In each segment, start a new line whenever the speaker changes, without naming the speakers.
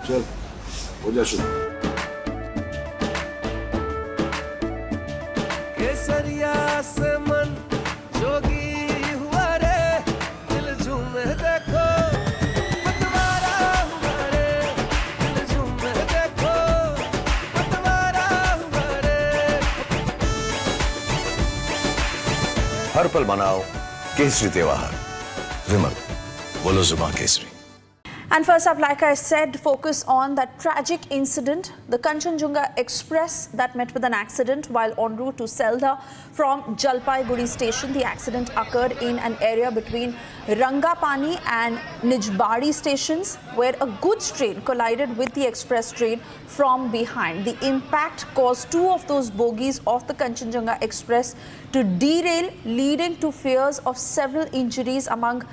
चल हो जा शुरू।
केसरिया से मन जोगी हुआ रे, दिल झूमे देखो पतवारा हुआ रे, दिल झूमे देखो पतवारा हुआ रे।
हर पल मनाओ केसरी त्योहार। विमल, बोलो जुबान Kesari.
And first up, like I said, focus on that tragic incident, the Kanchenjunga Express that met with an accident while en route to Selda from Jalpaiguri station. The accident occurred in an area between Rangapani and Nijbari stations, where a goods train collided with the express train from behind. The impact caused two of those bogies of the Kanchenjunga Express to derail, leading to fears of several injuries among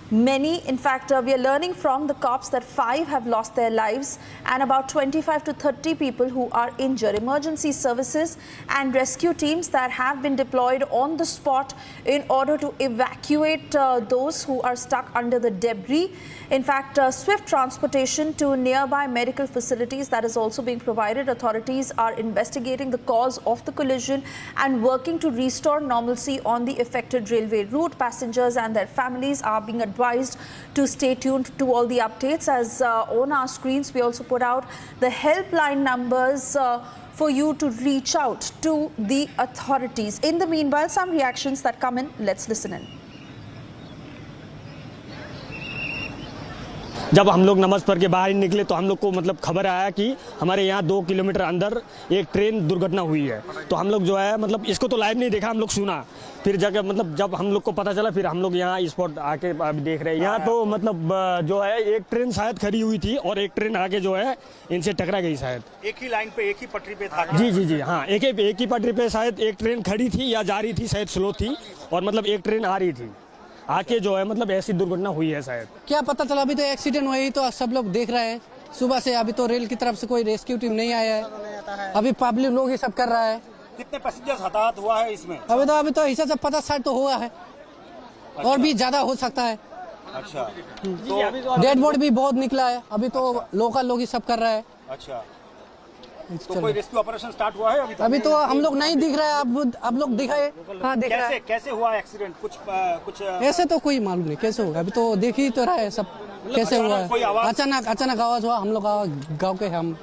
many. In fact, we are learning from the cops that 5 have lost their lives and about 25 to 30 people who are injured. Emergency services and rescue teams that have been deployed on the spot in order to evacuate those who are stuck under the debris. In fact, swift transportation to nearby medical facilities that is also being provided. Authorities are investigating the cause of the collision and working to restore normalcy on the affected railway route. Passengers and their families are being advised to stay tuned to all the updates. As on our screens, we also put out the helpline numbers for you to reach out to the authorities. In the meanwhile, some reactions that come in. Let's listen in.
जब हम लोग नमाज पढ़ के बाहर निकले तो हम लोग को मतलब खबर आया कि हमारे यहाँ 2 किलोमीटर अंदर एक ट्रेन दुर्घटना हुई है। तो हम लोग जो है मतलब इसको तो लाइव नहीं देखा, हम लोग सुना, फिर जगह मतलब जब हम लोग को पता चला फिर हम लोग यहाँ स्पॉट आके अभी देख रहे हैं। यहाँ तो मतलब जो है एक ट्रेन शायद खड़ी हुई थी और एक ट्रेन आके जो है इनसे टकरा गई शायद।
एक ही लाइन पे एक ही पटरी पे था।
जी हाँ, एक ही पटरी पे शायद एक ट्रेन खड़ी थी या जा रही थी, शायद स्लो थी, और मतलब एक ट्रेन आ रही थी, आके जो है मतलब ऐसी दुर्घटना हुई है शायद।
क्या पता चला, अभी तो एक्सीडेंट हुई तो सब लोग देख रहे हैं सुबह से। अभी तो रेल की तरफ से कोई रेस्क्यू टीम नहीं आया है, अभी पब्लिक लोग ही सब कर रहा है।
कितने पैसेंजर्स हताहत हुआ है इसमें?
अभी तो हिसाब से 50-60 तो हुआ है। अच्छा। और भी ज्यादा हो सकता है।
अच्छा,
डेड बॉडी भी बहुत निकला है, अभी तो लोकल लोग ही सब कर रहा है।
अच्छा, तो कोई रेस्क्यू ऑपरेशन स्टार्ट हुआ है
अभी तो हम लोग नहीं दिख रहा है, अब लोग दिखाए। हाँ, देख रहा है।
कैसे हुआ एक्सीडेंट? कुछ
ऐसे तो कोई मालूम नहीं कैसे होगा, अभी तो देख ही तो रहा है सब कैसे हुआ है। अचानक आवाज हुआ, हम लोग गाँव के हम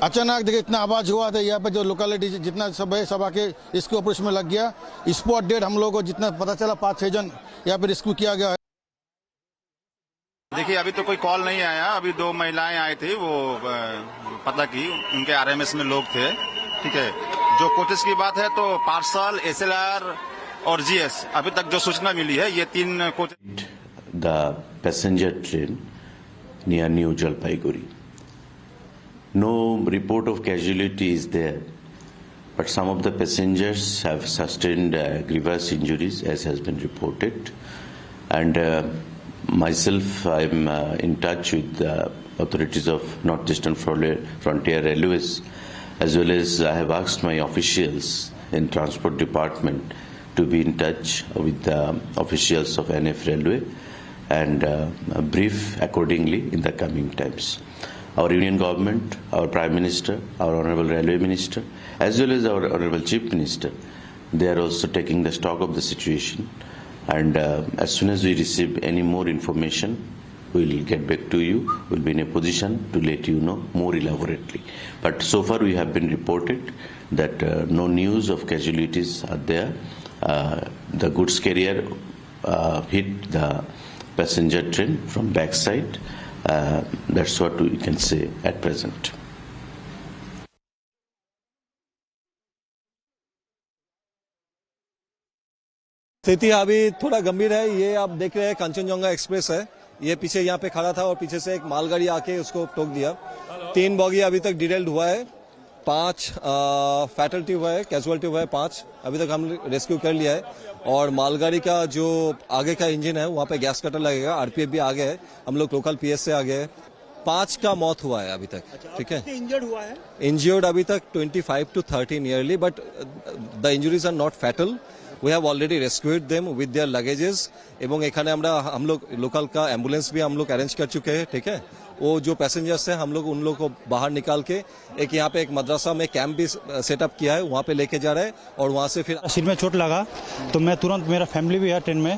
अचानक देखिए इतना आवाज हुआ था। यहाँ पे जो लोकेलिटी जितना सब है सब आके रेस्क्यू ऑपरेशन में लग गया। स्पॉट डेड हम लोग को जितना पता चला 5-6 जन यहाँ पे रेस्क्यू किया गया है।
देखिए अभी तो कोई कॉल नहीं आया, अभी 2 महिलाएं आई थी, वो पता की उनके आरएमएस में लोग थे। ठीक है, जो कोचेस की बात है तो पार्सल, एसएलआर और जीएस अभी तक जो सूचना मिली है ये 3 coach.
The passenger train near New Jalpaiguri, no report of casualty is there, but some of the passengers have sustained grievous injuries as has been reported, and myself I'm in touch with the authorities of Northeastern Frontier Railways, as well as I have asked my officials in Transport Department to be in touch with the officials of NF Railway and brief accordingly in the coming times. Our Union Government, our Prime Minister, our Honorable Railway Minister, as well as our Honorable Chief Minister, they are also taking the stock of the situation, and as soon as we receive any more information, we will get back to you. We will be in a position to let you know more elaborately. But so far we have been reported that no news of casualties are there. The goods carrier hit the passenger train from backside. That's what we can say at present.
स्थिति अभी थोड़ा गंभीर है। ये आप देख रहे हैं कंचनजंगा एक्सप्रेस है, ये पीछे यहाँ पे खड़ा था और पीछे से एक मालगाड़ी आके उसको ठोक दिया। 3 बॉगी अभी तक डिटेल्ड हुआ है, 5 फैटलिटी हुआ है, कैजुअलिटी हुआ है 5। अभी तक हम रेस्क्यू कर लिया है। और मालगाड़ी का जो आगे का इंजन है वहाँ पे गैस कटर लगेगा। आरपीएफ भी आ गया है, हम लोग लोकल पीएस से आ गए हैं। 5 का मौत हुआ है अभी तक। ठीक है,
इंजर्ड हुआ है?
इंजर्ड अभी तक 25 to 30 nearly, but the injuries are not fatal. we have already rescued them with their luggages এবং এখানে আমরা हम लोग लोकल का एम्बुलेंस भी हम लोग अरेंज कर चुके हैं ठीक है वो जो पैसेंजर्स है हम लोग उन लोग को बाहर निकाल के एक यहाँ पे एक मदरसा में कैंप भी सेटअप किया है वहाँ पे लेके जा रहे हैं और वहाँ से फिर
सिर में चोट लगा तो मैं तुरंत मेरा फैमिली भी है ट्रेन में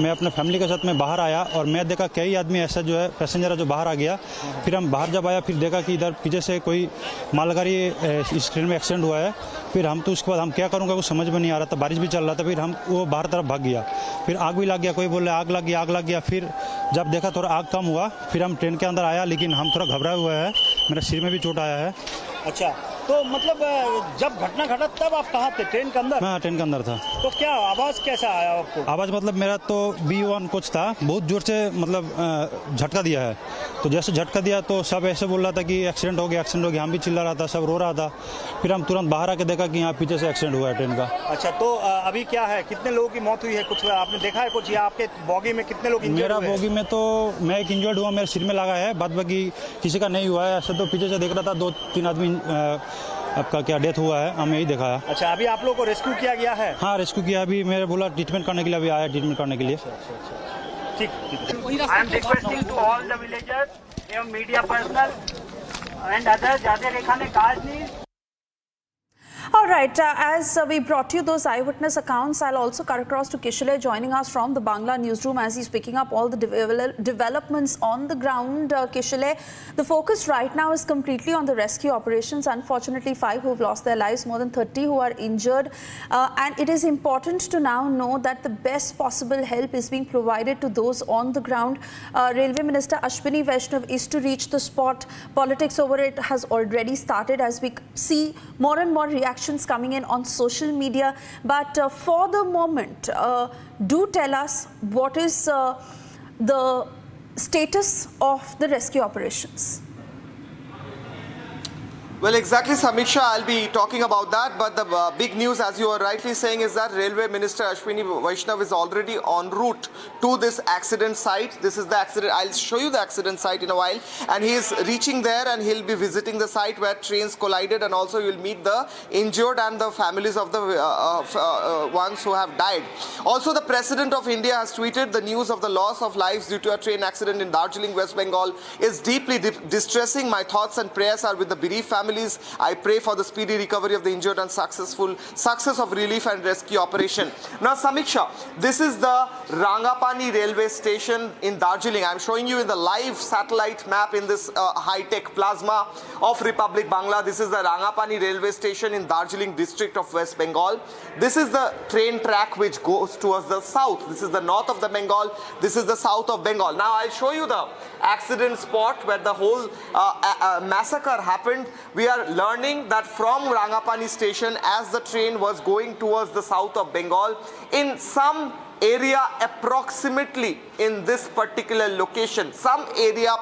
मैं अपने फैमिली के साथ में बाहर आया और मैं देखा कई आदमी ऐसा जो है पैसेंजर है जो बाहर आ गया फिर हम बाहर जब आया फिर देखा कि इधर पीछे से कोई मालगाड़ी इस ट्रेन में एक्सीडेंट हुआ है फिर हम तो उसके बाद हम क्या करूँगा कुछ समझ में नहीं आ रहा था बारिश भी चल रहा था फिर हम वो बाहर तरफ भाग गया फिर आग भी लग गया कोई बोल रहा आग लग गया फिर जब देखा थोड़ा आग कम हुआ फिर हम ट्रेन के अंदर आया लेकिन हम थोड़ा घबराए हुए हैं मेरे सिर में भी चोट आया है
अच्छा तो मतलब जब घटना घटा तब आप कहाँ थे ट्रेन के अंदर
मैं ट्रेन के अंदर था
तो क्या आवाज कैसा आया आपको
आवाज़ मतलब मेरा तो B1 कोच था बहुत जोर से मतलब झटका दिया है तो जैसे झटका दिया तो सब ऐसे बोल रहा था कि एक्सीडेंट हो गया हम भी चिल्ला रहा था सब रो रहा था फिर हम तुरंत बाहर आके देखा कि यहाँ पीछे से एक्सीडेंट हुआ है ट्रेन का
अच्छा तो अभी क्या है कितने लोगों की मौत हुई है कुछ आपने देखा है कुछ या आपके बॉगी में कितने लोग
मेरा बॉगी में तो मैं एक इंजर्ड हुआ मेरे सिर में लगा है बाद बाकी किसी का नहीं हुआ है ऐसे तो पीछे से देख रहा था 2-3 आदमी आपका क्या डेथ हुआ है हमें यही देखा है
अच्छा अभी आप लोगों को रेस्क्यू किया गया है
हाँ रेस्क्यू किया अभी मेरे बोला ट्रीटमेंट करने के लिए अभी आया ट्रीटमेंट करने के लिए
ठीक I am requesting to all the villagers एवं मीडिया पर्सनल एंड अदर ज्यादा रेखाने काज नहीं
All right, as we brought you those eyewitness accounts, I'll also cut across to Kishale joining us from the Bangla newsroom as he's picking up all the developments on the ground. Kishale, the focus right now is completely on the rescue operations. Unfortunately, 5 who have lost their lives, more than 30 who are injured. And it is important to now know that the best possible help is being provided to those on the ground. Railway Minister Ashwini Vaishnav is to reach the spot. Politics over it has already started as we see more and more reactions coming in on social media, but for the moment do tell us what is the status of the rescue operations.
Well, exactly, Samiksha, I'll be talking about that, but the big news, as you are rightly saying, is that Railway Minister Ashwini Vaishnav is already en route to this accident site. This is the accident, I'll show you the accident site in a while, and he is reaching there and he'll be visiting the site where trains collided, and also you'll meet the injured and the families of the ones who have died. Also, the President of India has tweeted the news of the loss of lives due to a train accident in Darjeeling, West Bengal is deeply distressing. My thoughts and prayers are with the bereaved families. I pray for the speedy recovery of the injured and success of relief and rescue operation. Now, Samiksha, this is the Rangapani railway station in Darjeeling. I'm showing you in the live satellite map in this high-tech plasma of Republic Bangla. This is the Rangapani railway station in Darjeeling district of West Bengal. This is the train track which goes towards the south. This is the north of the Bengal. This is the south of Bengal. Now, I'll show you the accident spot where the whole massacre happened. We are learning that from Rangapani station, as the train was going towards the south of Bengal, in some area approximately in this particular location, some area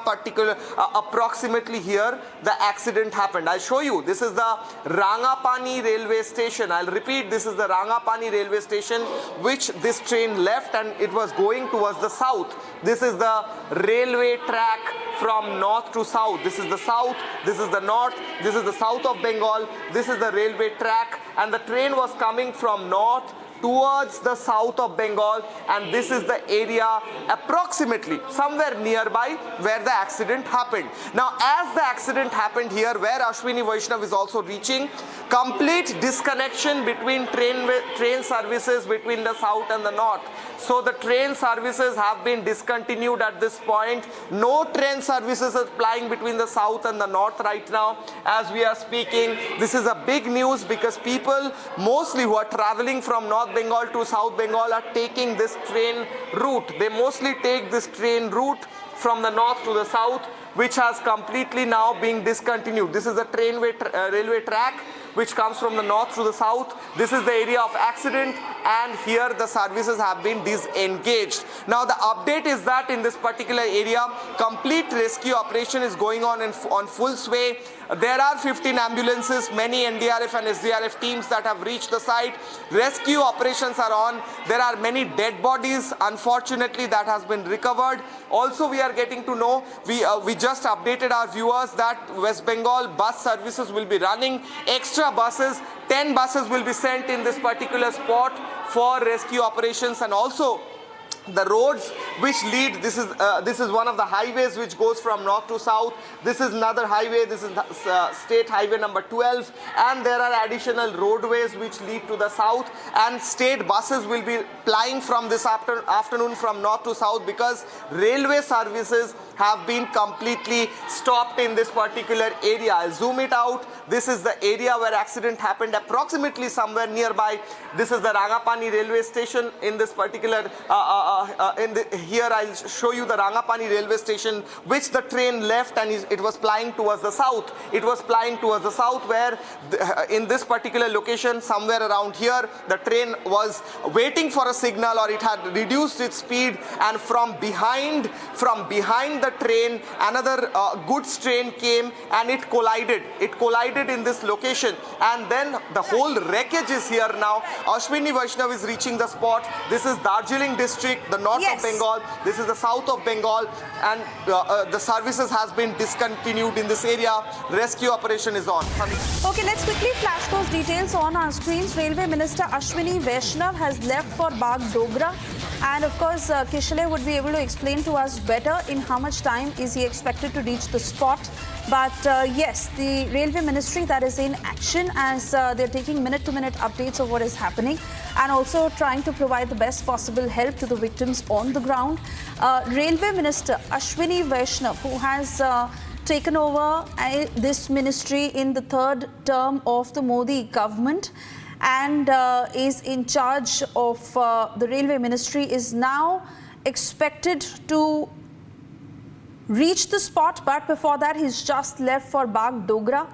approximately here, the accident happened. I'll show you. This is the Rangapani railway station. I'll repeat, this is the Rangapani railway station which this train left, and it was going towards the south. This is the railway track from north to south. This is the south, this is the north, this is the south of Bengal, this is the railway track, and the train was coming from north towards the south of Bengal, and this is the area approximately somewhere nearby where the accident happened. Now, as the accident happened here, where Ashwini Vaishnav is also reaching, complete disconnection between train services between the south and the north. So the train services have been discontinued at this point. No train services are plying between the south and the north right now as we are speaking. This is a big news because people mostly who are traveling from North Bengal to South Bengal are taking this train route. They mostly take this train route from the north to the south, which has completely now been discontinued. This is the railway track which comes from the north to the south. This is the area of accident, and here the services have been disengaged. Now the update is that in this particular area, complete rescue operation is going on on full sway. There are 15 ambulances, many NDRF and SDRF teams that have reached the site. Rescue operations are on. There are many dead bodies, unfortunately, that has been recovered. Also, we are getting to know, we just updated our viewers that West Bengal bus services will be running extra buses. 10 buses will be sent in this particular spot for rescue operations, and also the roads which lead, this is one of the highways which goes from north to south. This is another highway, this is state highway number 12, and there are additional roadways which lead to the south, and state buses will be plying from this afternoon from north to south because railway services have been completely stopped in this particular area. I'll zoom it out. This is the area where accident happened, approximately somewhere nearby. This is the Rangapani railway station. In this particular here I'll show you the Rangapani railway station, which the train left, and it was plying towards the south. It was plying towards the south, where in this particular location, somewhere around here, the train was waiting for a signal, or it had reduced its speed, and from behind the train, another goods train came and it collided. It collided in this location, and then the whole wreckage is here now. Ashwini Vaishnav is reaching the spot. This is Darjeeling district, the north of Bengal. This is the south of Bengal, and the services has been discontinued in this area. Rescue operation is on.
Okay, let's quickly flash those details on our screens. Railway Minister Ashwini Vaishnav has left for Bagdogra, and of course Kishle would be able to explain to us better in how much time is he expected to reach the spot. But yes, the Railway Ministry that is in action as they're taking minute-to-minute updates of what is happening, and also trying to provide the best possible help to the victims on the ground. Railway Minister Ashwini Vaishnav, who has taken over this ministry in the third term of the Modi government and is in charge of the Railway Ministry, is now expected to reach the spot. But before that, he's just left for Bagdogra,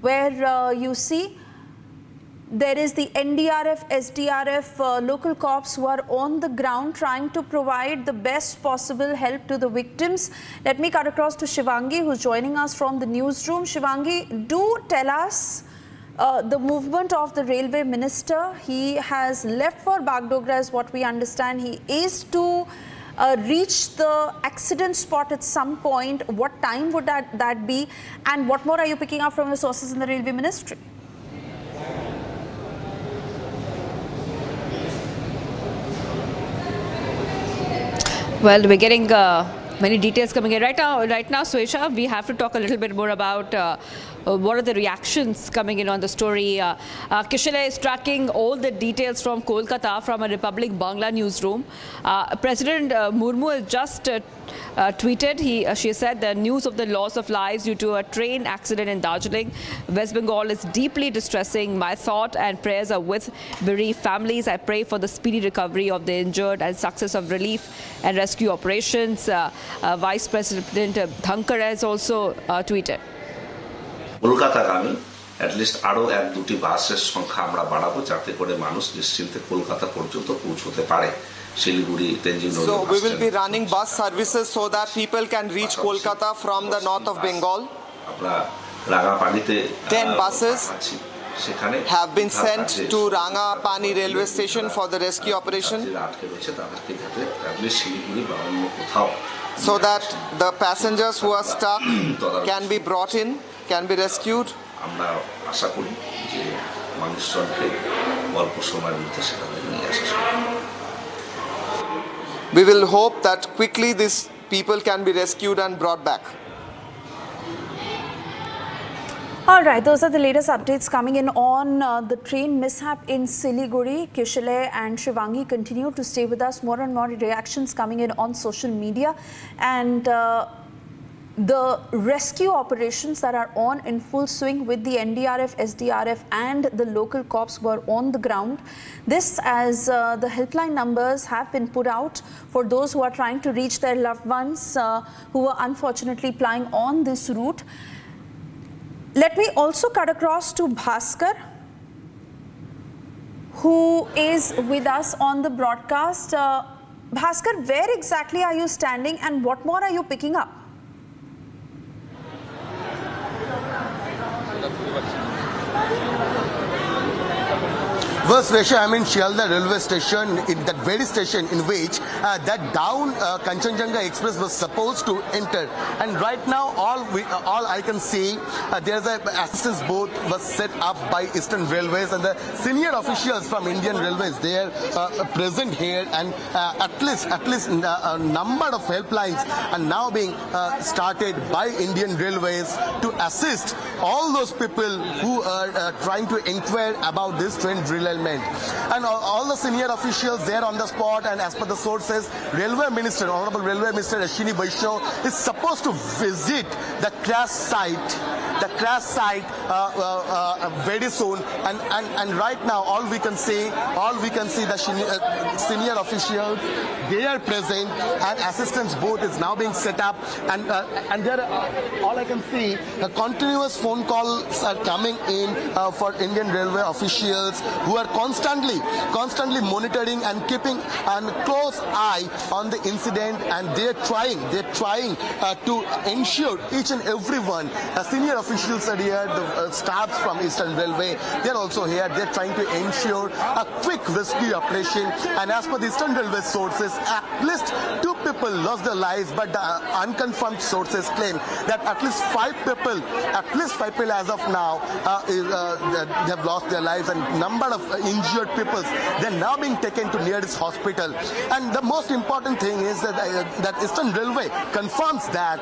where you see there is the NDRF, SDRF, local cops who are on the ground trying to provide the best possible help to the victims. Let me cut across to Shivangi, who's joining us from the newsroom. Shivangi, do tell us the movement of the Railway Minister. He has left for Bagdogra, is what we understand. He is to reach the accident spot at some point. What time would that be? And what more are you picking up from your sources in the Railway Ministry?
Well, we're getting many details coming in right now. Swesha, we have to talk a little bit more about what are the reactions coming in on the story. Kishale is tracking all the details from Kolkata from a Republic Bangla newsroom. President Murmu has just tweeted. She said the news of the loss of lives due to a train accident in Darjeeling, West Bengal, is deeply distressing. My thought and prayers are with bereaved families. I pray for the speedy recovery of the injured and success of relief and rescue operations. Vice President Dhankar has also tweeted.
কলকাতাগামী at least আরও 1-2টি বাসের সংখ্যা আমরা বাড়াবো যাতে করে মানুষ নিশ্চিন্তে কলকাতা পর্যন্ত পৌঁছতে পারে শিলিগুড়ি তেনজিং নদী
So we will be running bus services so that people can reach Kolkata from the north of Bengal.
আমরা রাঙাপানিতে
10 buses have been sent to Rangapani railway station for the rescue operation, so that the passengers who are stuck can be brought in, can be rescued.
আমরা আশা করি যে মানুষজনকে অল্প সময়ের মধ্যে সেখানে নিয়ে আসা সম্ভব।
We will hope that quickly these people can be rescued and brought back.
All right, those are the latest updates coming in on the train mishap in Siliguri. Kishale and Shivangi continue to stay with us. More and more reactions coming in on social media, and the rescue operations that are on in full swing with the NDRF, SDRF and the local cops who are on the ground. This as the helpline numbers have been put out for those who are trying to reach their loved ones who are unfortunately plying on this route. Let me also cut across to Bhaskar, who is with us on the broadcast. Bhaskar, where exactly are you standing and what more are you picking up?
Well, Swesha, I'm in Shialda railway station, in that very station in which that down Kanchenjunga Express was supposed to enter. And right now, all I can see, there's an assistance booth was set up by Eastern Railways, and the senior officials from Indian Railways, they are present here, and at least a number of helplines are now being started by Indian Railways to assist all those people who are trying to inquire about this train derailment. And all the senior officials there on the spot, and as per the sources, Railway Minister, Honorable Railway Minister Ashwini Vaishnav is supposed to visit the crash site very soon, and right now all we can see the senior officials, they are present, and assistance booth is now being set up, and there all I can see continuous phone calls are coming in for Indian Railway officials who are constantly monitoring and keeping a close eye on the incident, and they're trying to ensure each and every one. Senior officials are here, the staffs from Eastern Railway, they're also here. They're trying to ensure a quick rescue operation, and as per the Eastern Railway sources, at least 2 people lost their lives, but the unconfirmed sources claim that at least 5 people as of now they have lost their lives, and number of injured people, they're now being taken to nearest hospital. And the most important thing is that Eastern Railway confirms that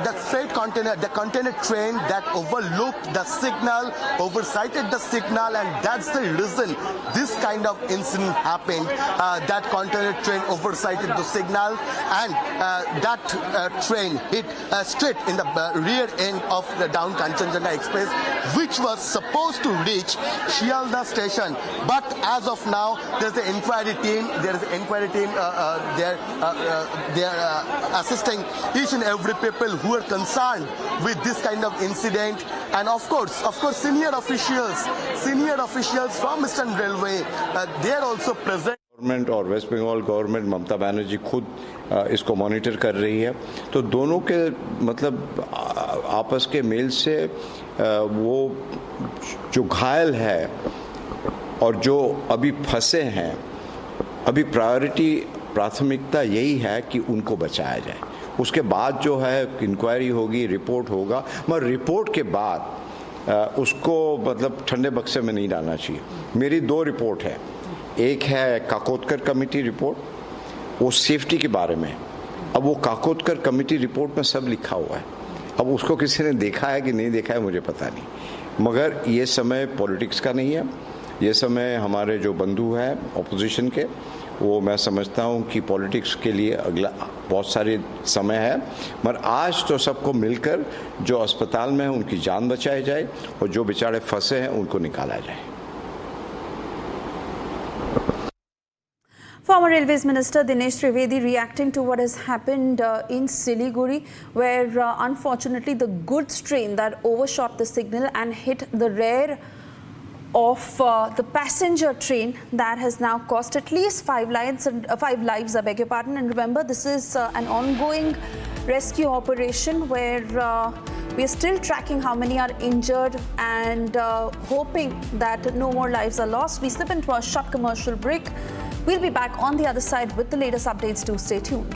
the freight container, the container train that overlooked the signal, oversighted the signal, and that's the reason this kind of incident happened. That container train oversighted the signal, and that train hit straight in the rear end of the down Kanchenjunga Express, which was supposed to reach Shialda station. But as of now, there's an inquiry team. They're assisting each and every people who are concerned with this kind of incident, and of course senior officials from Eastern Railway, they are also present.
Government और waste Bengal government, Mamata Banerjee खुद इसको monitor कर रही है, तो दोनों के मतलब आपस के मेल से वो जो घायल है और जो अभी फंसे हैं, अभी प्राथमिकता यही है कि उनको बचाया जाए। उसके बाद जो है इंक्वायरी होगी, रिपोर्ट होगा, मगर रिपोर्ट के बाद उसको मतलब ठंडे बक्से में नहीं डालना चाहिए। मेरी 2 रिपोर्ट है, एक है काकोदकर कमेटी रिपोर्ट, वो सेफ्टी के बारे में। अब वो काकोदकर कमेटी रिपोर्ट में सब लिखा हुआ है, अब उसको किसी ने देखा है कि नहीं देखा है मुझे पता नहीं, मगर ये समय पॉलिटिक्स का नहीं है, ये समय हमारे जो बंधु हैं ऑपोजिशन के, वो मैं समझता हूँ कि पॉलिटिक्स के लिए अगला बहुत सारे समय है, मगर आज तो सबको मिलकर जो अस्पताल में है उनकी जान बचाई जाए और जो बेचारे फंसे हैं उनको निकाला जाए।
Former Railways Minister Dinesh Trivedi reacting to what has happened in Siliguri, where unfortunately the goods train that overshot the signal and hit the rear of the passenger train, that has now cost at least 5 lives. I beg your pardon. And remember, this is an ongoing rescue operation where we are still tracking how many are injured and hoping that no more lives are lost. We slip into a short commercial break. We'll be back on the other side with the latest updates. Do stay tuned.